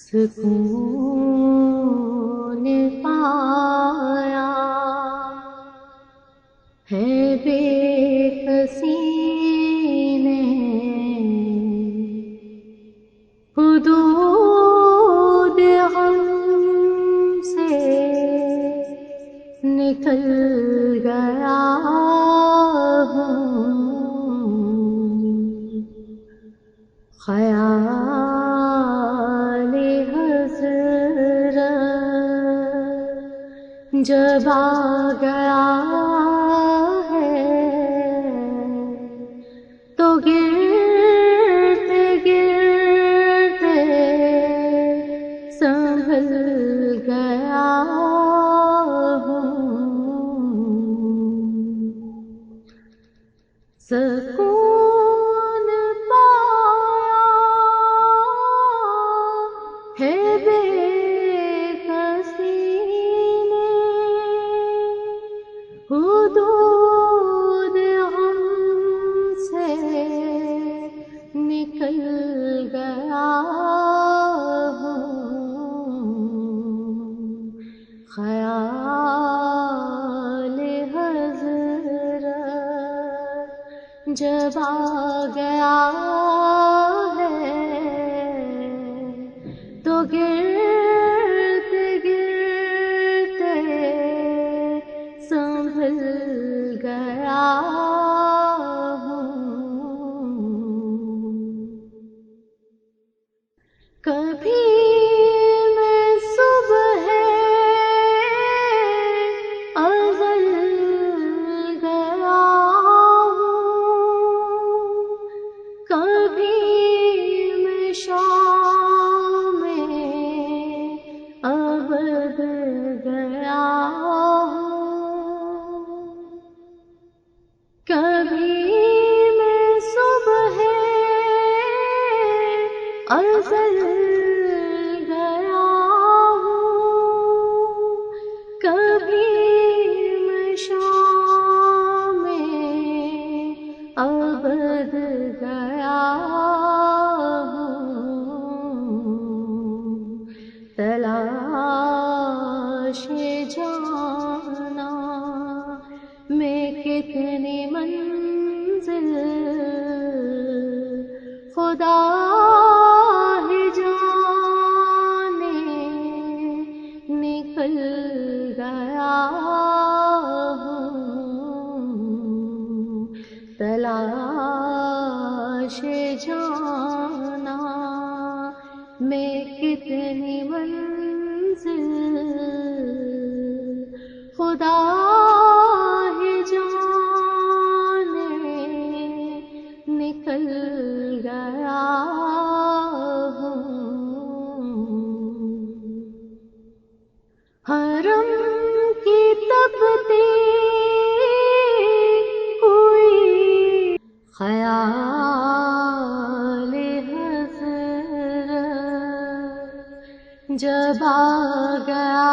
سکون پایا ہے بے کسی نے، حدود غم سے نکل گیا ہوں، خیال حضرت جب آ گیا ہے تو گرتے گرتے سنبھل گیا ہوں، سکون پایا ہے بے کسی نے، حدود غم سے نکل گیا ہوں، خیال حضرت جب آ گیا ہے تو گرتے گرتے سنبھل گیا ہوں، کبھی میں صبح ازل گیا ہوں، کبھی میں شام ابد گیا ہوں، کبھی میں صبح ازل گیا ہوں، کبھی میں شام ابد گیا ہوں، تلاش جانا میں کتنی منزل خدا ہی جانے نکل گیا ہوں، تلاش جانا میں کتنی منزل خدا ہی جانے نکل گیا ہوں، حرم کی تپتی ہوئی خیال حضرت جب آ گیا